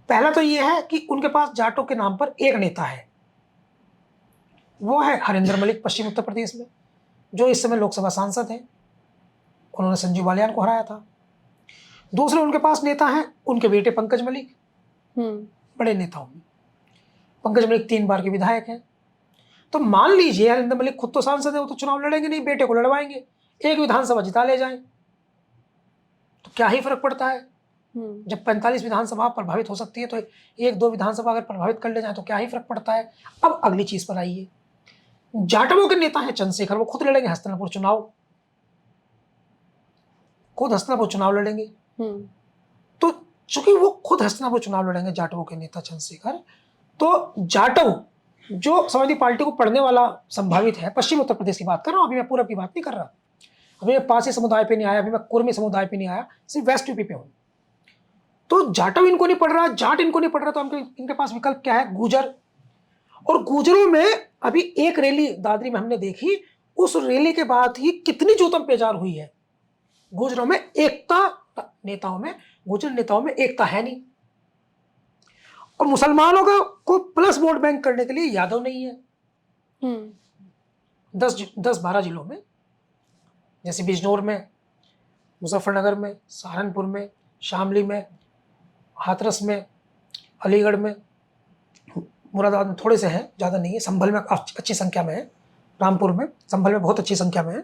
पहला तो ये है कि उनके पास जाटों के नाम पर एक नेता है, वो है हरिंदर मलिक पश्चिम उत्तर प्रदेश में, जो इस समय लोकसभा सांसद हैं। उन्होंने संजीव बालियान को हराया था। दूसरे उनके पास नेता हैं उनके बेटे पंकज मलिक, बड़े नेताओं में। पंकज मलिक 3 बार के विधायक हैं। तो मान लीजिए हरिंदर मलिक खुद तो सांसद है, वो तो चुनाव लड़ेंगे नहीं, बेटे को लड़वाएंगे, एक विधानसभा जिता ले जाएं, तो क्या ही फर्क पड़ता है? जब 45 विधानसभा प्रभावित हो सकती है, तो 1-2 विधानसभा अगर प्रभावित कर ले जाए तो क्या ही फर्क पड़ता है? अब अगली चीज पर आइए। जाटवों के नेता हैं चंद्रशेखर, वो खुद लड़ेंगे हस्तिनापुर चुनाव, खुद हस्तिनापुर चुनाव लड़ेंगे। तो चूंकि वो खुद हस्तिनापुर चुनाव लड़ेंगे जाटवों के नेता चंद्रशेखर, तो जाटव जो समाजवादी पार्टी को पढ़ने वाला संभावित है, पश्चिम उत्तर प्रदेश की बात कर रहा हूं, अभी मैं पूरब की बात नहीं कर रहा, अभी मैं पासी समुदाय पे नहीं आया, अभी मैं कुर्मी समुदाय पे नहीं आया, सिर्फ वेस्ट यूपी पे हूं। तो जाटव इनको नहीं पढ़ रहा, जाट इनको नहीं पढ़ रहा, तो इनके पास विकल्प क्या है? गुजर। और गुजरों में अभी एक रैली दादरी में हमने देखी, उस रैली के बाद ही कितनी जोतम पेजार हुई है। गुजरों में एकता, नेताओं में, गुजर नेताओं में एकता है नहीं। और मुसलमानों को प्लस वोट बैंक करने के लिए यादव नहीं है। 10-12 जिलों में, जैसे बिजनौर में, मुजफ्फरनगर में, सहारनपुर में, शामली में, हाथरस में, अलीगढ़ में, मुरादाबाद में थोड़े से हैं, ज़्यादा नहीं है, संभल में अच्छी संख्या में है, रामपुर में, संभल में बहुत अच्छी संख्या में है।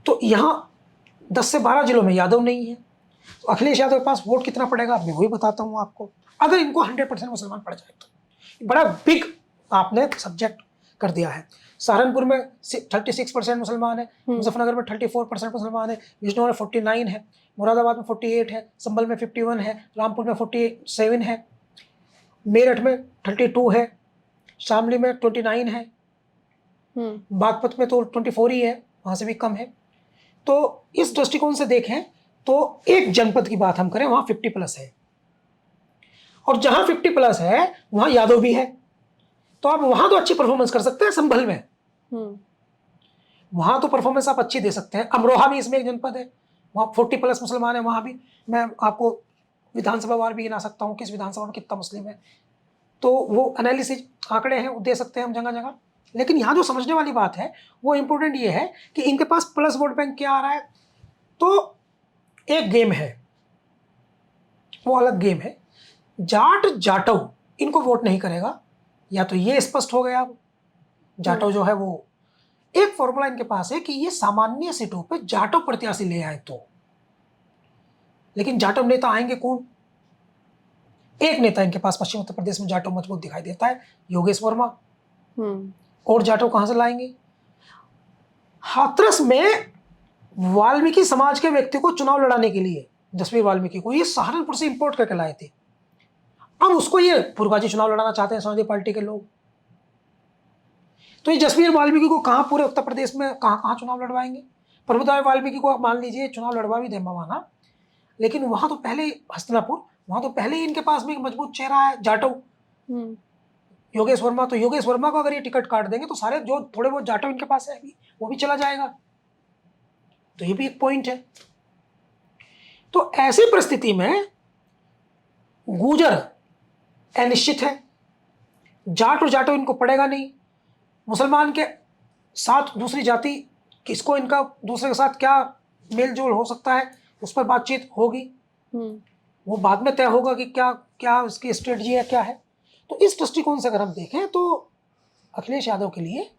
तो यहाँ 10 से 12 जिलों में यादव नहीं है। तो अखिलेश यादव के पास वोट कितना पड़ेगा मैं वही बताता हूँ आपको। अगर इनको 100% मुसलमान पड़ जाए तो बड़ा बिग आपने सब्जेक्ट कर दिया है। सहारनपुर में 36% मुसलमान है, मुजफ्फरनगर में 34% मुसलमान है, बिजनौर में 49 है, मुरादाबाद में 48 है, संभल में 51 है, रामपुर में 47 है, मेरठ में 32 है, शामली में 29 है, बागपत में तो 24 ही है, वहाँ से भी कम है। तो इस दृष्टिकोण से देखें तो एक जनपद की बात हम करें, वहाँ 50+ है, और जहाँ 50+ है वहाँ यादव भी है। तो आप वहाँ तो अच्छी परफॉर्मेंस कर सकते हैं, संभल में वहाँ तो परफॉर्मेंस आप अच्छी दे सकते हैं। अमरोहा भी इसमें एक जनपद है, वहाँ 40+ मुसलमान है, वहाँ भी मैं आपको विधानसभा वार भी गिना सकता हूँ, किस विधानसभा में कितना मुस्लिम है, तो वो एनालिसिस आंकड़े हैं, वो दे सकते हैं हम जगह जगह। लेकिन यहाँ जो समझने वाली बात है वो इंपॉर्टेंट ये है कि इनके पास प्लस वोट बैंक क्या आ रहा है। तो एक गेम है, वो अलग गेम है। जाट जाटव इनको वोट नहीं करेगा, या तो ये स्पष्ट हो गया। अब जाटव जो है वो, एक फॉर्मूला इनके पास है कि ये सामान्य सीटों पे जाटव प्रत्याशी ले आए तो, लेकिन जाटव नेता आएंगे कौन? एक नेता इनके पास पश्चिम उत्तर प्रदेश में जाटव मजबूत दिखाई देता है, योगेश वर्मा। और जाटव कहां से लाएंगे? हाथरस में वाल्मीकि समाज के व्यक्ति को चुनाव लड़ाने के लिए, जसवीर वाल्मीकि को, ये सहारनपुर से इंपोर्ट करके लाए थे। अब उसको ये पुरगाजी चुनाव लड़ाना चाहते हैं समाजवादी पार्टी के लोग। तो ये जसवीर वाल्मीकि को कहां पूरे उत्तर प्रदेश में कहां कहां चुनाव लड़वाएंगे? प्रभुदेव वाल्मीकि को मान लीजिए चुनाव लड़वा भी दे माना, लेकिन वहां तो पहले हस्तिनापुर, वहां तो पहले ही इनके पास भी एक मजबूत चेहरा है जाटव, योगेश वर्मा। तो योगेश वर्मा को अगर ये टिकट काट देंगे तो सारे जो थोड़े बहुत जाटव इनके पास है वो भी चला जाएगा। तो ये भी एक पॉइंट है। तो ऐसी परिस्थिति में गुजर अनिश्चित है, जाट और जाटव इनको पड़ेगा नहीं। मुसलमान के साथ दूसरी जाति, किसको इनका दूसरे के साथ क्या मेल जोल हो सकता है, उस पर बातचीत होगी, वो बाद में तय होगा कि क्या क्या उसकी स्ट्रेटजी है, क्या है। तो इस दृष्टिकोण से अगर हम देखें तो अखिलेश यादव के लिए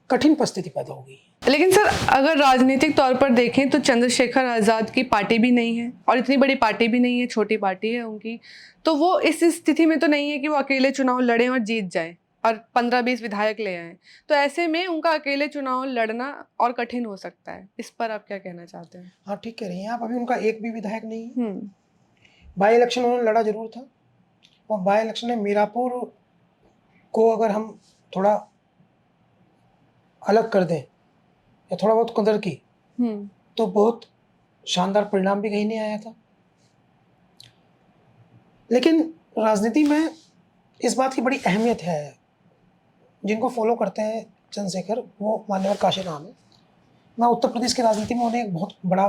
कठिन परिस्थिति पैदा होगी। लेकिन सर, अगर राजनीतिक तौर पर देखें तो चंद्रशेखर आज़ाद की पार्टी भी नहीं है, और इतनी बड़ी पार्टी भी नहीं है, छोटी पार्टी है उनकी। तो वो इस स्थिति में तो नहीं है कि वो अकेले चुनाव लड़ें और जीत जाएं और 15-20 विधायक ले आएं। तो ऐसे में उनका अकेले चुनाव लड़ना और कठिन हो सकता है। इस पर आप क्या कहना चाहते हैं? हाँ, ठीक कह रही हैं आप। अभी उनका एक भी विधायक नहीं है। बाई इलेक्शन उन्होंने लड़ा जरूर था, और बाई इलेक्शन में मीरापुर को अगर हम थोड़ा अलग कर दें या थोड़ा बहुत कदर की तो बहुत शानदार परिणाम भी कहीं नहीं आया था। लेकिन राजनीति में इस बात की बड़ी अहमियत है। जिनको फॉलो करते हैं चंद्रशेखर, वो मान्यवर काशी नाम है। मैं उत्तर प्रदेश की राजनीति में उन्हें एक बहुत बड़ा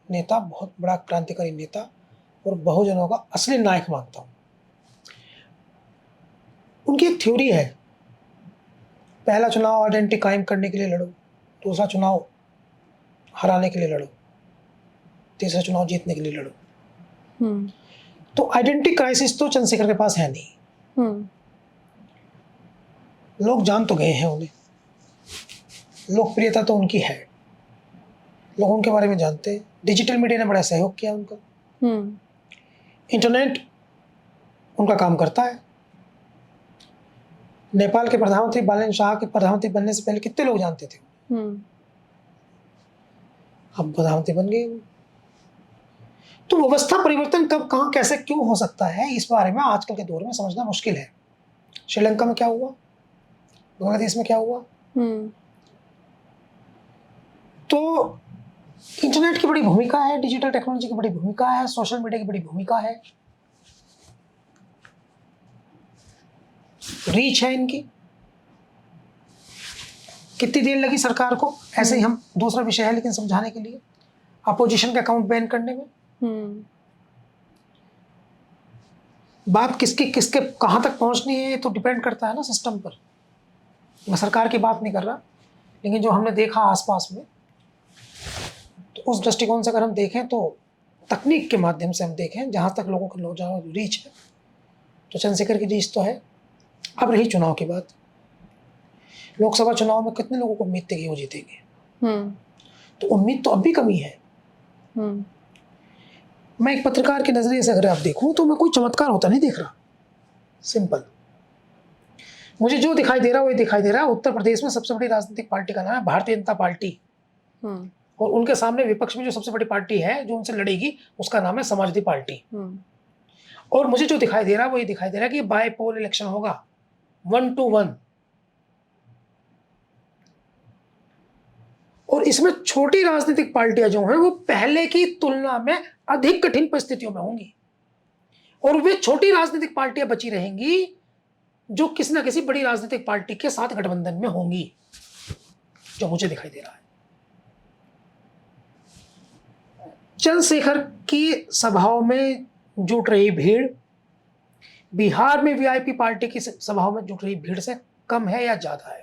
नेता, बहुत बड़ा क्रांतिकारी नेता और बहुजनों का असली नायक मानता हूँ। उनकी एक थ्योरी है, पहला चुनाव आइडेंटिटी कायम करने के लिए लड़ो, दूसरा चुनाव हराने के लिए लड़ो, तीसरा चुनाव जीतने के लिए लड़ो। तो आइडेंटिटी क्राइसिस तो चंद्रशेखर के पास है नहीं। लोग जान तो गए हैं उन्हें, लोकप्रियता तो उनकी है, लोग उनके बारे में जानते हैं। डिजिटल मीडिया ने बड़ा सहयोग किया उनका, इंटरनेट उनका काम करता है। नेपाल के प्रधानमंत्री बालन शाह के प्रधानमंत्री बनने से पहले कितने लोग जानते थे, अब प्रधानमंत्री बन गए। तो व्यवस्था परिवर्तन कब, कहां, कैसे, क्यों हो सकता है, इस बारे में आजकल के दौर में समझना मुश्किल है। श्रीलंका में क्या हुआ, बांग्लादेश में क्या हुआ। तो इंटरनेट की बड़ी भूमिका है, डिजिटल टेक्नोलॉजी की बड़ी भूमिका है, सोशल मीडिया की बड़ी भूमिका है, रीच है इनकी। कितनी देर लगी सरकार को, ऐसे ही हम, दूसरा विषय है लेकिन समझाने के लिए, अपोजिशन का अकाउंट बैन करने में। बात किसकी किसके कहां तक पहुंचनी है तो डिपेंड करता है ना सिस्टम पर। मैं सरकार की बात नहीं कर रहा, लेकिन जो हमने देखा आसपास में, तो उस दृष्टिकोण से अगर हम देखें तो तकनीक के माध्यम से हम देखें, जहां तक लोगों को जहाँ रीच है, तो चंद्रशेखर की रीच तो है। अब रही चुनाव की बात, लोकसभा चुनाव में कितने लोगों को उम्मीद थी कि वो जीतेंगे, तो उम्मीद तो अब भी कमी है। मैं एक पत्रकार के नजरिए से अगर आप देखूं तो मैं कोई चमत्कार होता नहीं देख रहा। सिंपल, मुझे जो दिखाई दे रहा है वही दिखाई दे रहा है। उत्तर प्रदेश में सबसे बड़ी राजनीतिक पार्टी का नाम है भारतीय जनता पार्टी, और उनके सामने विपक्ष में जो सबसे बड़ी पार्टी है जो उनसे लड़ेगी, उसका नाम है समाजवादी पार्टी। और मुझे जो दिखाई दे रहा है वही दिखाई दे रहा है कि बाय पोल इलेक्शन होगा, 1 to 1। और इसमें छोटी राजनीतिक पार्टियां जो हैं वो पहले की तुलना में अधिक कठिन परिस्थितियों में होंगी, और वे छोटी राजनीतिक पार्टियां बची रहेंगी जो किसी ना किसी बड़ी राजनीतिक पार्टी के साथ गठबंधन में होंगी, जो मुझे दिखाई दे रहा है। चंद्रशेखर की सभाओं में जुट रही भीड़ बिहार में वीआईपी पार्टी की सभाओं में जुट रही भीड़ से कम है या ज्यादा है।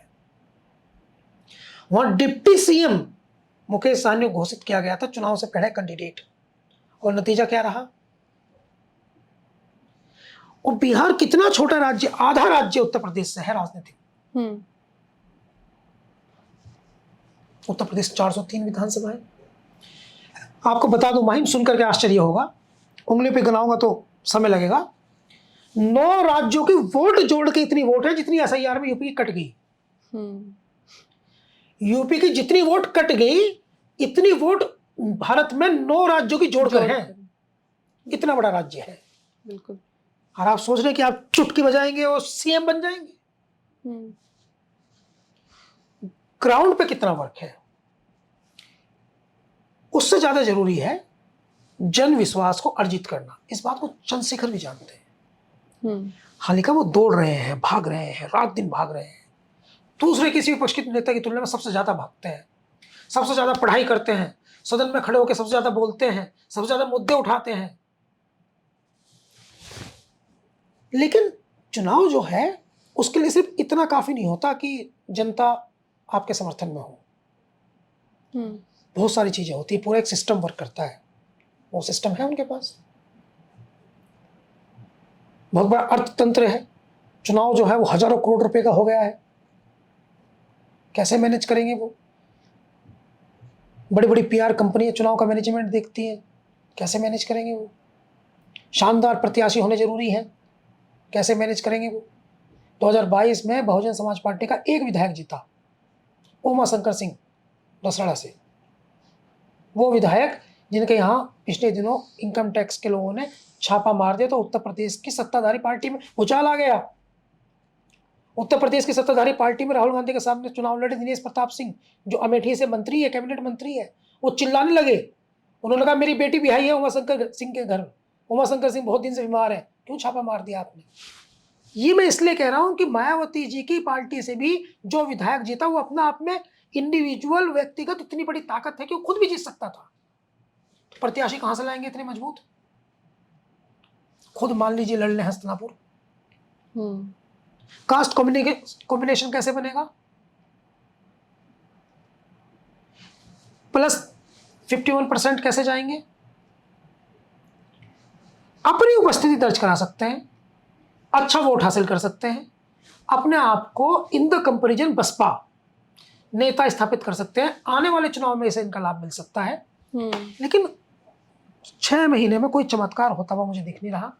वहां डिप्टी सीएम मुकेश सहनी को घोषित किया गया था चुनाव से पहले कैंडिडेट, और नतीजा क्या रहा। और बिहार कितना छोटा राज्य, आधा राज्य उत्तर प्रदेश से है राजनीतिक। उत्तर प्रदेश 403 विधानसभा है। आपको बता दूं माहिम, सुनकर के आश्चर्य होगा, उंगली पे गिनाऊंगा तो समय लगेगा। 9 राज्यों की वोट जोड़ के इतनी वोट है जितनी एसआईआर में यूपी की कट गई। यूपी की जितनी वोट कट गई, इतनी वोट भारत में 9 राज्यों की जोड़कर है। इतना बड़ा राज्य है। बिल्कुल। और आप सोच रहे हैं कि आप चुटकी बजाएंगे और सीएम बन जाएंगे। ग्राउंड पे कितना वर्क है, उससे ज्यादा जरूरी है जन विश्वास को अर्जित करना। इस बात को चंद्रशेखर भी जानते हैं। हालांकि वो दौड़ रहे हैं, भाग रहे हैं, रात दिन भाग रहे हैं। दूसरे किसी विपक्ष के नेता की तुलना में सबसे ज्यादा भागते हैं, सबसे ज्यादा पढ़ाई करते हैं, सदन में खड़े होकर सबसे ज्यादा बोलते हैं, सबसे ज्यादा मुद्दे उठाते हैं। लेकिन चुनाव जो है उसके लिए सिर्फ इतना काफी नहीं होता कि जनता आपके समर्थन में हो। बहुत सारी चीजें होती है, पूरा एक सिस्टम वर्क करता है। वो सिस्टम है उनके पास, बहुत बड़ा अर्थतंत्र है। चुनाव जो है वो हजारों करोड़ रुपए का हो गया है। कैसे मैनेज करेंगे वो? बड़ी बड़ी पीआर कंपनियां चुनाव का मैनेजमेंट देखती हैं, कैसे मैनेज करेंगे वो? शानदार प्रत्याशी होने जरूरी है, कैसे मैनेज करेंगे वो? 2022 में बहुजन समाज पार्टी का एक विधायक जीता, उमा शंकर सिंह रसड़ा से। वो विधायक जिनके यहाँ पिछले दिनों इनकम टैक्स के लोगों ने छापा मार दिया तो उत्तर प्रदेश की सत्ताधारी पार्टी में उछाल आ गया। उत्तर प्रदेश की सत्ताधारी पार्टी में राहुल गांधी के सामने चुनाव लड़े दिनेश प्रताप सिंह, जो अमेठी से मंत्री है, कैबिनेट मंत्री है, वो चिल्लाने लगे। उन्होंने कहा मेरी बेटी बिहाई है उमाशंकर सिंह के घर, उमाशंकर सिंह बहुत दिन से बीमार है, क्यों छापा मार दिया आपने। ये मैं इसलिए कह रहा हूं कि मायावती जी की पार्टी से भी जो विधायक जीता वो अपना आप में इंडिविजुअल व्यक्तिगत इतनी बड़ी ताकत है कि वो खुद भी जीत सकता था। प्रत्याशी कहां से लाएंगे इतने मजबूत? खुद मान लीजिए लड़ ले हस्तिनापुर, कास्ट कॉम्बिनेशन कैसे बनेगा? प्लस 51% कैसे जाएंगे? अपनी उपस्थिति दर्ज करा सकते हैं, अच्छा वोट हासिल कर सकते हैं, अपने आप को इन द कंपेरिजन बसपा नेता स्थापित कर सकते हैं। आने वाले चुनाव में इसे इनका लाभ मिल सकता है, लेकिन 6 महीने में कोई चमत्कार होता हुआ मुझे दिख नहीं रहा।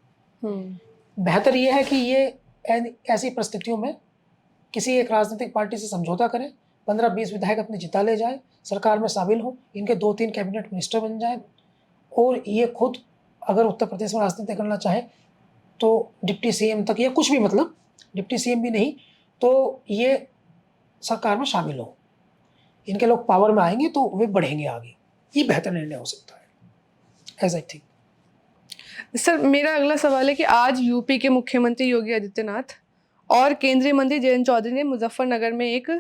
बेहतर यह है कि ये ऐसी परिस्थितियों में किसी एक राजनीतिक पार्टी से समझौता करें, 15-20 विधायक अपने जिता ले जाए, सरकार में शामिल हो, इनके 2-3 कैबिनेट मिनिस्टर बन जाए, और ये खुद अगर उत्तर प्रदेश में राजनीति करना चाहे तो डिप्टी सीएम तक, या कुछ भी, मतलब डिप्टी सीएम भी नहीं तो ये सरकार में शामिल हो, इनके लोग पावर में आएंगे तो वे बढ़ेंगे आगे। ये बेहतर निर्णय हो सकता है, एज आई थिंक। सर, मेरा अगला सवाल है कि आज यूपी के मुख्यमंत्री योगी आदित्यनाथ और केंद्रीय मंत्री जयंत चौधरी ने मुजफ्फरनगर में एक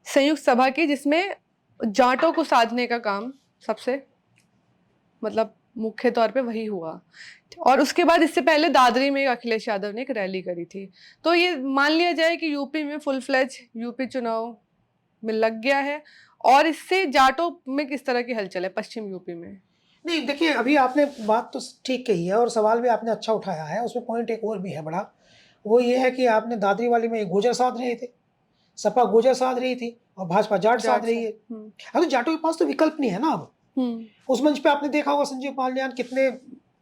संयुक्त सभा की, जिसमें जाटों को साधने का काम सबसे मतलब मुख्य तौर पे वही हुआ, और उसके बाद इससे पहले दादरी में अखिलेश यादव ने एक रैली करी थी। तो ये मान लिया जाए कि यूपी में फुल फ्लेज यूपी चुनाव में लग गया है, और इससे जाटों में किस तरह की हलचल है पश्चिम यूपी में? नहीं, देखिए, अभी आपने बात तो ठीक कही है और सवाल भी आपने अच्छा उठाया है। उसमें पॉइंट एक और भी है बड़ा, वो ये है कि आपने दादरी वाली में एक गुर्जर साध रहे थे, सपा गुर्जर साध रही थी और भाजपा जाट साध रही है। अब तो जाटों के पास तो विकल्प नहीं है ना अब। उस मंच पे आपने देखा होगा संजीव बालियान कितने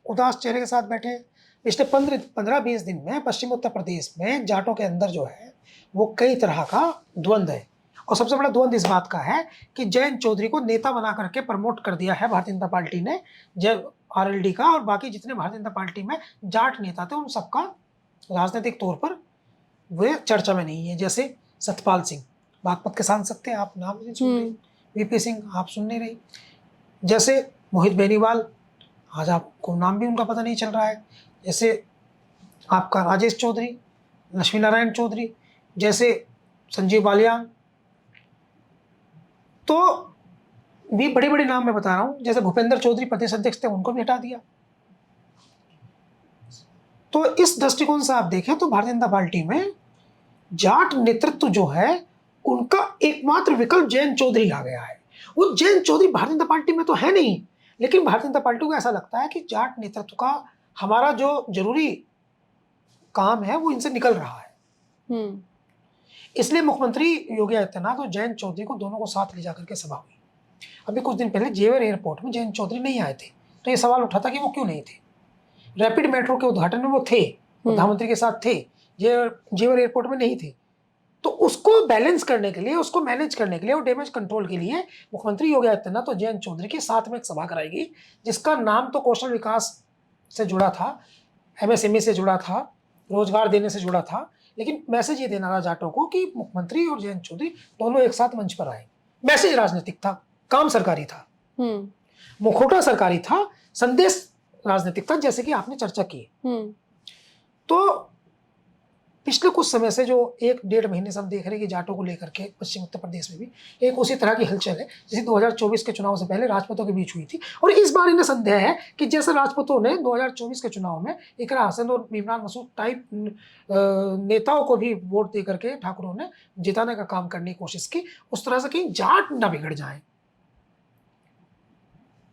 उदास चेहरे के साथ बैठे हैं। पिछले 15-20 दिन में पश्चिम उत्तर प्रदेश में जाटों के अंदर जो है वो कई तरह का द्वंद्व है, और सबसे बड़ा द्वंद्व इस बात का है कि जयंत चौधरी को नेता बना करके प्रमोट कर दिया है भारतीय जनता पार्टी ने, जब आरएलडी का और बाकी जितने भारतीय जनता पार्टी में जाट नेता थे उन सबका राजनीतिक तौर पर वे चर्चा में नहीं है। जैसे सतपाल सिंह बागपत के सांसद थे, आप नाम नहीं सुन रहे, वीपी सिंह आप सुन नहीं रही, जैसे मोहित बेनीवाल, आज आपको नाम भी उनका पता नहीं चल रहा है, जैसे आपका राजेश चौधरी, लक्ष्मी नारायण चौधरी, जैसे संजीव बालियान, तो भी बड़े बड़े नाम मैं बता रहा हूं, जैसे भूपेंद्र चौधरी प्रदेश अध्यक्ष थे, उनको भी हटा दिया। तो इस दृष्टिकोण से आप देखें तो भारतीय जनता पार्टी में जाट नेतृत्व जो है उनका एकमात्र विकल्प जयंत चौधरी आ गया है। वो जयंत चौधरी भारतीय जनता पार्टी में तो है नहीं, लेकिन भारतीय जनता पार्टी को ऐसा लगता है कि जाट नेतृत्व का हमारा जो जरूरी काम है वो इनसे निकल रहा है। इसलिए मुख्यमंत्री योगी आदित्यनाथ और जयंत चौधरी को दोनों को साथ ले जाकर के सभा हुई। अभी कुछ दिन पहले जेवर एयरपोर्ट में जयंत चौधरी नहीं आए थे, तो ये सवाल उठा था कि वो क्यों नहीं थे। रैपिड मेट्रो के उद्घाटन में वो थे, प्रधानमंत्री के साथ थे, जेवर एयरपोर्ट में नहीं थे। तो उसको बैलेंस करने के लिए, उसको मैनेज करने के लिए और डैमेज कंट्रोल के लिए मुख्यमंत्री योगी आदित्यनाथ तो जयंत चौधरी के साथ में एक सभा कराई गई, जिसका नाम तो कौशल विकास से जुड़ा था, एमएसएमई से जुड़ा था, रोजगार देने से जुड़ा था, लेकिन मैसेज ये देना था जाटों को कि मुख्यमंत्री और जयंत चौधरी दोनों एक साथ मंच पर आए। मैसेज राजनीतिक था, काम सरकारी था, मुखौटा सरकारी था, संदेश राजनीतिक था, जैसे कि आपने चर्चा की। तो पिछले कुछ समय से जो 1-1.5 महीने से हम देख रहे हैं कि जाटों को लेकर के पश्चिम उत्तर प्रदेश में भी एक उसी तरह की हलचल है जैसे 2024 के चुनाव से पहले राजपूतों के बीच हुई थी। और इस बार इन्हें संदेह है कि जैसे राजपूतों ने 2024 के चुनाव में इकरा हसन और इमरान मसूद टाइप नेताओं को भी वोट दे करके ठाकुरों ने जिताने का काम करने की कोशिश की, उस तरह से कहीं जाट ना बिगड़ जाए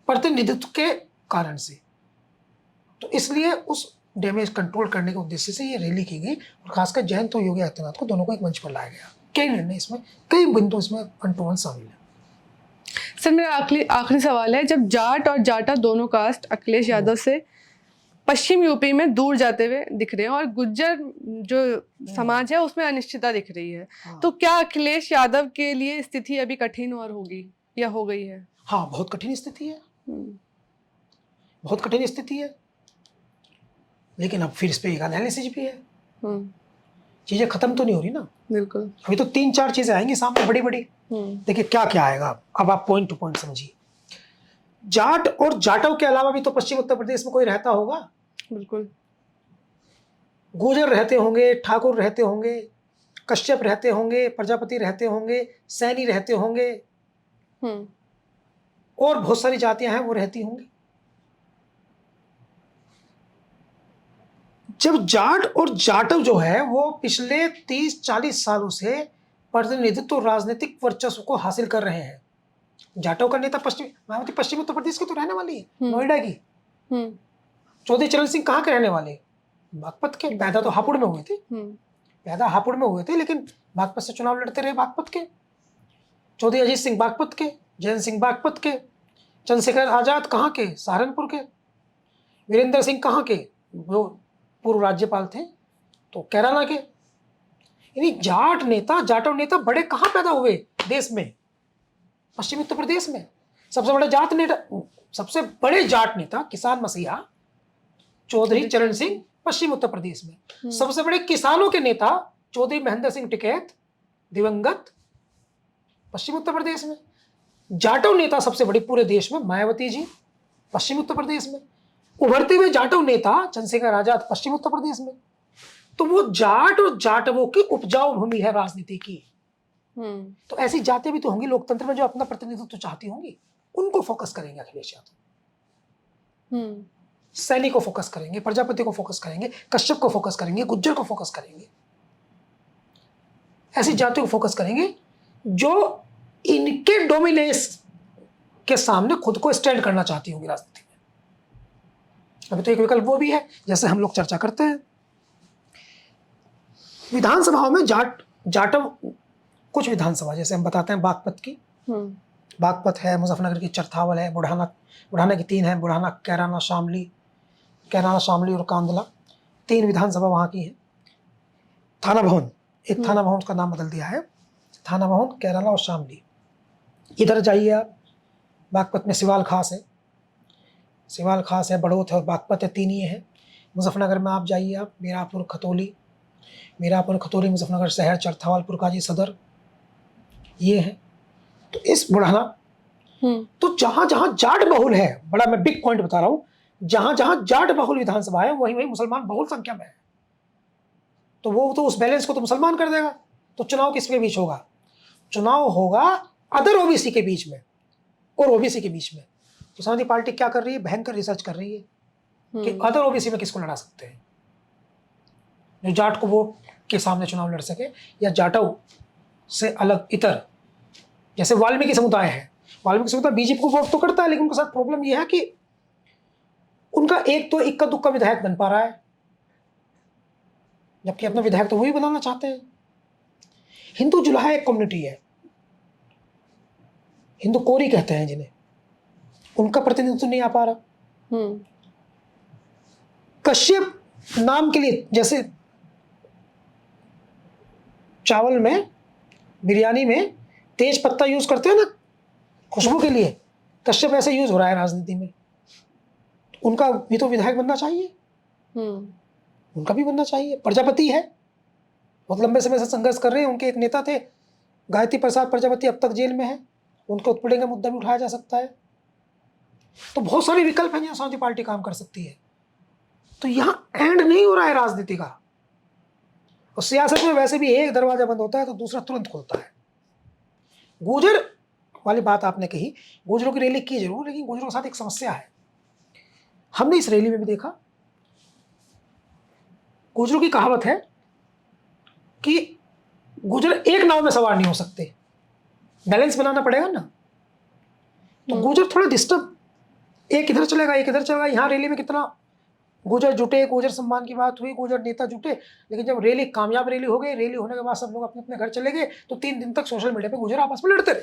प्रतिनिधित्व के कारण से। तो इसलिए उस डैमेज कंट्रोल करने के उद्देश्य से ये रैली की गई और खासकर जयंत और योगी आदित्यनाथ को दोनों को एक मंच पर लाया गया। कई निर्णय इसमें, कई बिंदु इसमें वन शामिल है। सर, मेरा आखिरी सवाल है, जब जाट और जाटा दोनों कास्ट अखिलेश यादव से पश्चिम यूपी में दूर जाते हुए दिख रहे हैं और गुज्जर जो समाज है उसमें अनिश्चितता दिख रही है, तो क्या अखिलेश यादव के लिए स्थिति अभी कठिन और होगी या हो गई है? हाँ, बहुत कठिन स्थिति है, बहुत कठिन स्थिति है, लेकिन अब फिर इस पे एक एनालिसिस भी है। चीजें खत्म तो नहीं हो रही ना, बिल्कुल। अभी तो 3-4 चीजें आएंगी सामने बड़ी बड़ी। देखिए क्या क्या आएगा, अब आप पॉइंट टू पॉइंट समझिए। जाट और जाटव के अलावा भी तो पश्चिम उत्तर प्रदेश में कोई रहता होगा। बिल्कुल। गुर्जर रहते होंगे, ठाकुर रहते होंगे, कश्यप रहते होंगे, प्रजापति रहते होंगे, सैनी रहते होंगे, हम्म। और बहुत सारी जातियां हैं वो रहती होंगी। जब जाट और जाटव जो है वो पिछले 30-40 सालों से प्रतिनिधित्व राजनीतिक वर्चस्व को हासिल कर रहे हैं। जाटव का नेता मायावती पश्चिम उत्तर प्रदेश की तो रहने वाली है, नोएडा की। चौधरी चरण सिंह कहाँ के रहने वाले, बागपत के। पैदा तो हापुड़ में हुए थे, पैदा हापुड़ में हुए थे, लेकिन बागपत से चुनाव लड़ते रहे बागपत के। चौधरी अजीत सिंह बागपत के, जयंत सिंह बागपत के, चंद्रशेखर आजाद कहाँ के, सहारनपुर के, वीरेंद्र सिंह कहाँ के, वो पूर्व राज्यपाल थे तो कैराना के। यानी जाट नेता, जाटव नेता बड़े कहाँ पैदा हुए देश में, पश्चिमी उत्तर प्रदेश में। सबसे बड़े जाट नेता किसान मसीहा चौधरी चरण सिंह पश्चिम उत्तर प्रदेश में। सबसे बड़े किसानों के नेता चौधरी महेंद्र सिंह टिकैत दिवंगत पश्चिम उत्तर प्रदेश में। जाटव नेता सबसे बड़ी पूरे देश में मायावती जी पश्चिम उत्तर प्रदेश में। उभरते हुए जाटव नेता चंद्रशेखर आजाद पश्चिम उत्तर प्रदेश में। तो वो जाट और जाटवों की उपजाऊ भूमि है राजनीति की। तो ऐसी जातियां भी तो होंगी लोकतंत्र में जो अपना प्रतिनिधित्व तो चाहती होंगी, उनको फोकस करेंगे अखिलेश यादव। सैनी को फोकस करेंगे, प्रजापति को फोकस करेंगे, कश्यप को फोकस करेंगे, गुज्जर को फोकस करेंगे। ऐसी जातियों को फोकस करेंगे जो इनके डोमिनेंस के सामने खुद को स्टैंड करना चाहती होंगी राजनीति में। अभी तो एक विकल्प वो भी है, जैसे हम लोग चर्चा करते हैं विधानसभाओं में जाटव। कुछ विधानसभा जैसे हम बताते हैं बागपत की, बागपत है, मुजफ्फरनगर की चरथावल है, बुढ़ाना की 3 है, बुढ़ाना, कैराना, शामली और कांदला, 3 विधानसभा वहाँ की है। थाना भवन, एक थाना भवन का नाम बदल दिया है, थाना भवन, कैराना और शामली। इधर जाइए आप, बागपत में सिवाल खास है, बड़ौत है और बागपत है, 3 ये है। मुजफ्फरनगर में आप जाइए आप, मीरापुर खतौली, मुजफ्फरनगर शहर, चरथावल, पुरकाजी सदर, ये है। तो इस बुढ़ाना, तो जहां जहां जाट बहुल है, बड़ा मैं बिग पॉइंट बता रहा हूं, जहां जहां जाट बहुल विधानसभा है वहीं वहीं मुसलमान बहुल संख्या में है। तो वो तो उस बैलेंस को तो मुसलमान कर देगा। तो चुनाव किसके बीच होगा? चुनाव होगा अदर ओबीसी के बीच में और ओबीसी के बीच में। तो समाजवादी पार्टी क्या कर रही है? भयंकर रिसर्च कर रही है कि अदर ओबीसी में किसको लड़ा सकते हैं, जो जाट को वोट के सामने चुनाव लड़ सके, या जाटव से अलग इतर। जैसे वाल्मीकि समुदाय है, वाल्मीकि समुदाय बीजेपी को वोट तो करता है, लेकिन उनके साथ प्रॉब्लम यह है कि उनका एक तो इक्का दुक्का विधायक बन पा रहा है, जबकि अपना विधायक तो वही बनाना चाहते हैं। हिंदू जुलाहा एक कम्युनिटी है, हिंदू कोरी कहते हैं जिन्हें, उनका प्रतिनिधित्व नहीं आ पा रहा। कश्यप नाम के लिए, जैसे चावल में, बिरयानी में तेज पत्ता यूज करते हैं ना खुशबू के लिए, कश्यप ऐसे यूज हो रहा है राजनीति में। उनका भी तो विधायक बनना चाहिए, उनका भी बनना चाहिए। प्रजापति है, बहुत लंबे समय से संघर्ष कर रहे हैं, उनके एक नेता थे गायत्री प्रसाद प्रजापति, अब तक जेल में है, उनको उत्पीड़न का मुद्दा भी उठाया जा सकता है। तो बहुत सारे विकल्प हैं जहां समाजवादी पार्टी काम कर सकती है। तो यहां एंड नहीं हो रहा है राजनीति का। और सियासत में वैसे भी एक दरवाजा बंद होता है तो दूसरा तुरंत खुलता है। गुर्जर वाली बात आपने कही, गुर्जरों की रैली की जरूर, लेकिन गुर्जरों के साथ एक समस्या है। हमने इस रैली में भी देखा, गुर्जरों की कहावत है कि गुर्जर एक नाव में सवार नहीं हो सकते, बैलेंस बनाना पड़ेगा ना। तो गुर्जर थोड़ा डिस्टर्ब, एक इधर चलेगा एक इधर चलेगा। यहाँ रैली में कितना गुर्जर जुटे, गुर्जर सम्मान की बात हुई, गुर्जर नेता जुटे, लेकिन जब रैली कामयाब रैली हो गई, रैली होने के बाद सब लोग अपने अपने घर चले गए, तो 3 दिन तक सोशल मीडिया पे गुर्जर आपस में लड़ते रहे,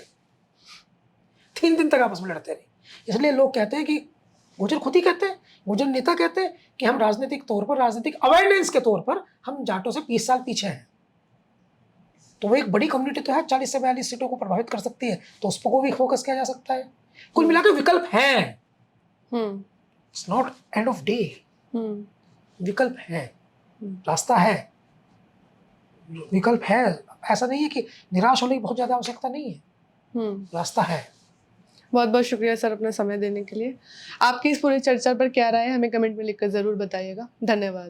3 दिन तक आपस में लड़ते रहे। इसलिए लोग कहते हैं कि गुर्जर खुद ही कहते हैं, गुर्जर नेता कहते हैं कि हम राजनीतिक तौर पर, राजनीतिक अवेयरनेस के तौर पर हम जाटों से 20 साल पीछे हैं। तो वो एक बड़ी कम्युनिटी तो है, 40 से 42 सीटों को प्रभावित कर सकती है, तो उस पर को भी फोकस किया जा सकता है। कुल मिलाकर विकल्प हैं, it's not end of day, विकल्प है, रास्ता है। विकल्प है, ऐसा नहीं है कि निराश होने की बहुत ज़्यादा आवश्यकता नहीं है, रास्ता है। बहुत बहुत शुक्रिया सर अपना समय देने के लिए। आपकी इस पूरी चर्चा पर क्या राय है हमें कमेंट में लिखकर ज़रूर बताइएगा। धन्यवाद।